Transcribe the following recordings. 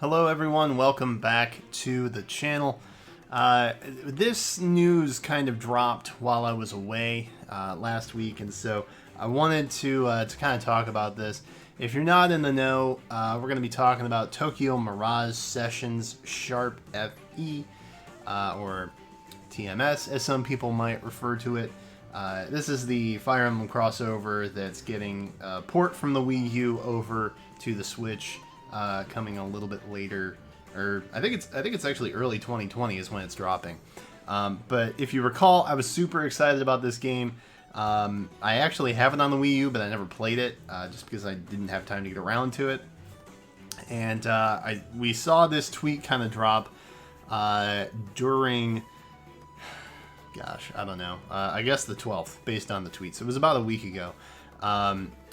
Hello everyone, welcome back to the channel. This news kind of dropped while I was away last week, and so I wanted to kind of talk about this. If you're not in the know, we're going to be talking about Tokyo Mirage Sessions Sharp FE, or TMS as some people might refer to it. This is the Fire Emblem crossover that's getting a port from the Wii U over to the Switch. Coming a little bit later, or I think it's actually early 2020 is when it's dropping. But if you recall, I was super excited about this game. I actually have it on the Wii U, but I never played it just because I didn't have time to get around to it. And we saw this tweet kind of drop during, gosh, I don't know, I guess the 12th, based on the tweets. It was about a week ago.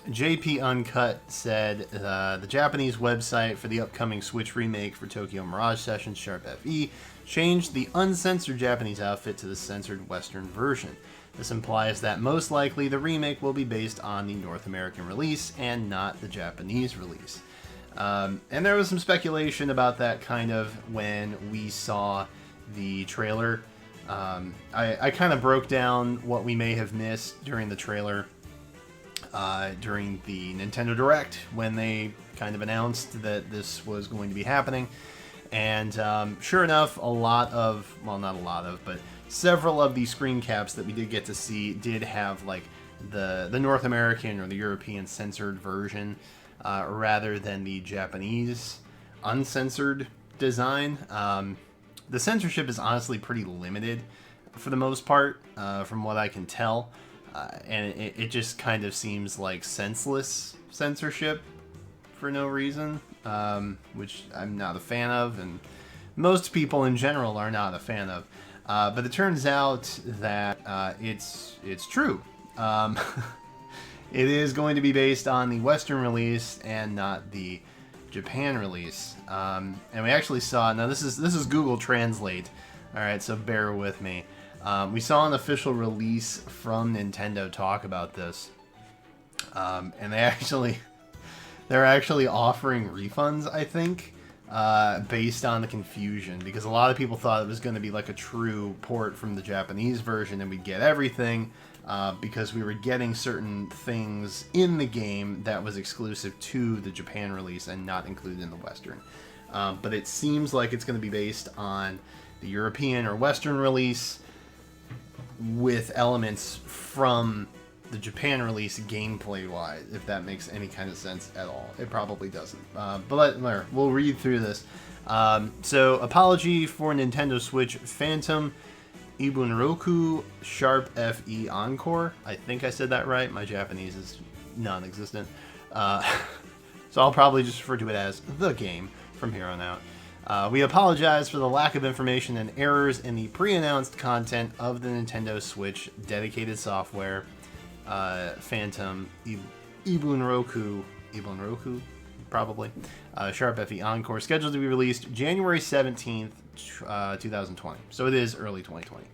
JP Uncut said the Japanese website for the upcoming Switch remake for Tokyo Mirage Sessions Sharp FE changed the uncensored Japanese outfit to the censored Western version. This implies that most likely the remake will be based on the North American release and not the Japanese release. And there was some speculation about that kind of when we saw the trailer. I kind of broke down what we may have missed during the trailer. During the Nintendo Direct, when they kind of announced that this was going to be happening. And sure enough, not a lot of, but several of the screen caps that we did get to see did have like the North American or the European censored version rather than the Japanese uncensored design. The censorship is honestly pretty limited for the most part, from what I can tell. And it just kind of seems like senseless censorship for no reason, which I'm not a fan of, and most people in general are not a fan of. But it turns out that it's true. It is going to be based on the Western release and not the Japan release. And we actually saw, now this is Google Translate, all right, so bear with me. We saw an official release from Nintendo talk about this, and they're actually offering refunds, I think, based on the confusion, because a lot of people thought it was going to be like a true port from the Japanese version and we'd get everything, because we were getting certain things in the game that was exclusive to the Japan release and not included in the Western. But it seems like it's going to be based on the European or Western release, with elements from the Japan release gameplay-wise, if that makes any kind of sense at all. It probably doesn't. But we'll read through this. So, apology for Nintendo Switch Phantom Ibunroku Sharp FE Encore. I think I said that right. My Japanese is non-existent. So I'll probably just refer to it as the game from here on out. We apologize for the lack of information and errors in the pre-announced content of the Nintendo Switch dedicated software, Phantom Ibunroku, probably, Sharp FE Encore, scheduled to be released January 17th, 2020. So it is early 2020.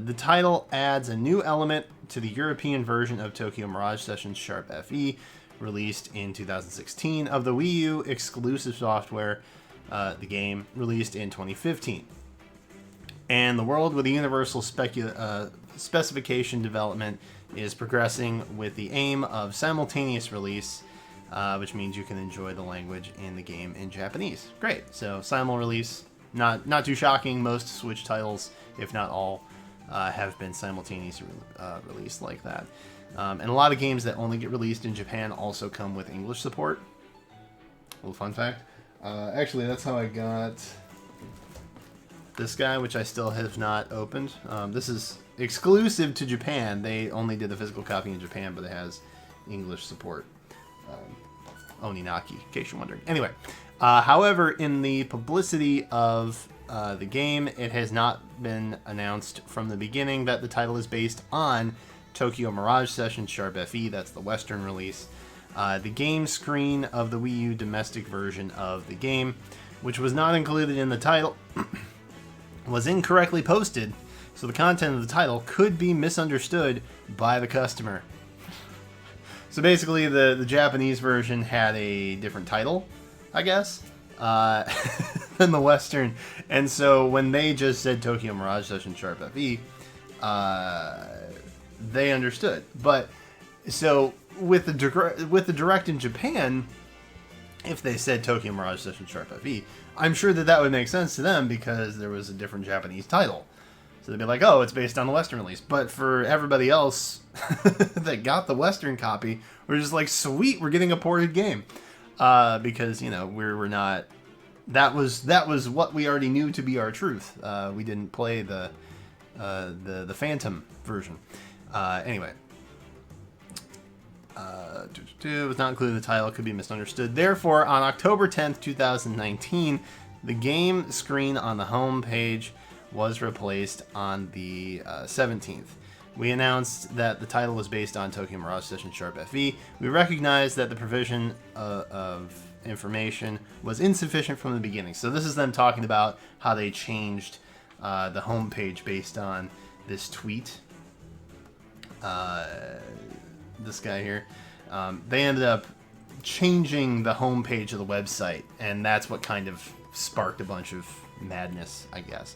The title adds a new element to the European version of Tokyo Mirage Sessions Sharp FE, released in 2016, of the Wii U exclusive software. The game released in 2015. And the world with the universal specification development is progressing with the aim of simultaneous release, which means you can enjoy the language in the game in Japanese. Great. So simul release, not too shocking. Most Switch titles, if not all, have been simultaneously released like that. And a lot of games that only get released in Japan also come with English support. A little fun fact. Actually, that's how I got this guy, which I still have not opened. This is exclusive to Japan. They only did the physical copy in Japan, but it has English support. Oninaki, in case you're wondering. Anyway, however, in the publicity of the game, it has not been announced from the beginning that the title is based on Tokyo Mirage Sessions Sharp FE. That's the Western release. The game screen of the Wii U domestic version of the game, which was not included in the title, was incorrectly posted, so the content of the title could be misunderstood by the customer. So basically, the Japanese version had a different title, I guess, uh, than the Western. And so when they just said Tokyo Mirage Session Sharp FE, they understood. But so with the direct in Japan, if they said Tokyo Mirage Session Sharp FE, I'm sure that would make sense to them because there was a different Japanese title. So they'd be like, oh, it's based on the Western release. But for everybody else that got the Western copy, we're just like, sweet, we're getting a ported game. Because, you know, we're not... That was what we already knew to be our truth. We didn't play the Phantom version. Anyway. It was not included in the title. It could be misunderstood. Therefore, on October 10th, 2019, the game screen on the home page was replaced on the 17th. We announced that the title was based on Tokyo Mirage Session Sharp FE. We recognized that the provision of information was insufficient from the beginning. So this is them talking about how they changed the home page based on this tweet. This guy here. They ended up changing the homepage of the website, and that's what kind of sparked a bunch of madness, I guess.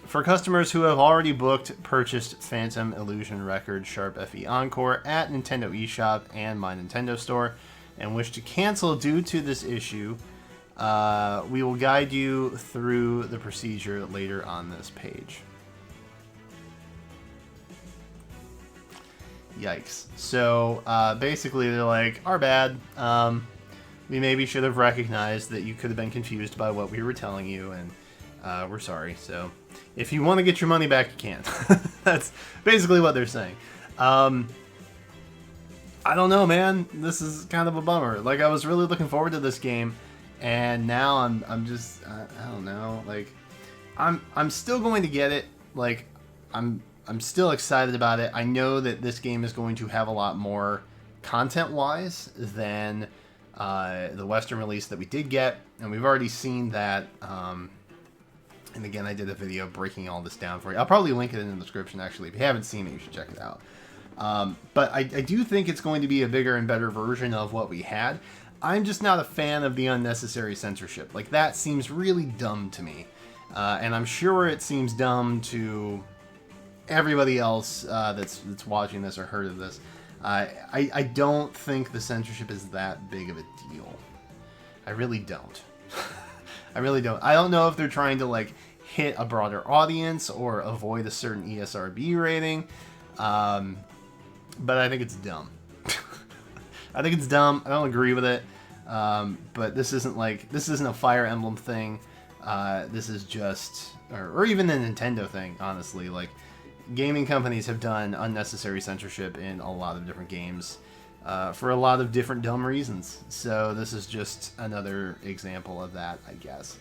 For customers who have already purchased Phantom Illusion Record Sharp FE Encore at Nintendo eShop and My Nintendo Store, and wish to cancel due to this issue, we will guide you through the procedure later on this page. Yikes. So basically they're like, our bad. We maybe should have recognized that you could have been confused by what we were telling you, and we're sorry. So if you want to get your money back, you can. That's basically what they're saying. I don't know, man. This is kind of a bummer. Like, I was really looking forward to this game, and now I'm just I don't know. Like, I'm still going to get it. Like, I'm still excited about it. I know that this game is going to have a lot more content-wise than the Western release that we did get, and we've already seen that. And again, I did a video breaking all this down for you. I'll probably link it in the description, actually. If you haven't seen it, you should check it out. But I do think it's going to be a bigger and better version of what we had. I'm just not a fan of the unnecessary censorship. Like, that seems really dumb to me. And I'm sure it seems dumb to everybody else that's watching this or heard of this. I don't think the censorship is that big of a deal. I really don't. I really don't. I don't know if they're trying to, like, hit a broader audience or avoid a certain ESRB rating. But I think it's dumb. I think it's dumb. I don't agree with it. But this isn't a Fire Emblem thing. This is just, or even a Nintendo thing, honestly. Like, gaming companies have done unnecessary censorship in a lot of different games for a lot of different dumb reasons. So this is just another example of that, I guess.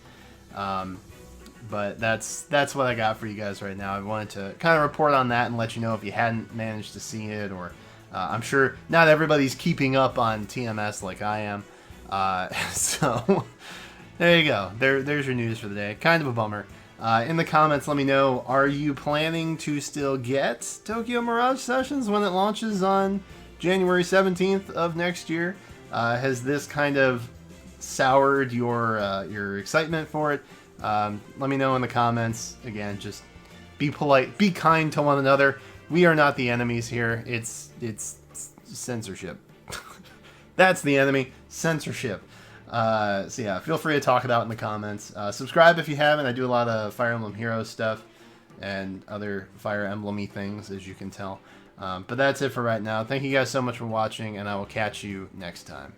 But that's what I got for you guys right now. I wanted to kind of report on that and let you know if you hadn't managed to see it, or I'm sure not everybody's keeping up on TMS like I am. So there you go. There's your news for the day. Kind of a bummer. In the comments, let me know, are you planning to still get Tokyo Mirage Sessions when it launches on January 17th of next year? Has this kind of soured your excitement for it? Let me know in the comments. Again, just be polite, be kind to one another. We are not the enemies here. It's censorship. That's the enemy, censorship. So yeah, feel free to talk about it in the comments. Subscribe if you haven't. I do a lot of Fire Emblem Heroes stuff and other Fire Emblem-y things, as you can tell. But that's it for right now. Thank you guys so much for watching, and I will catch you next time.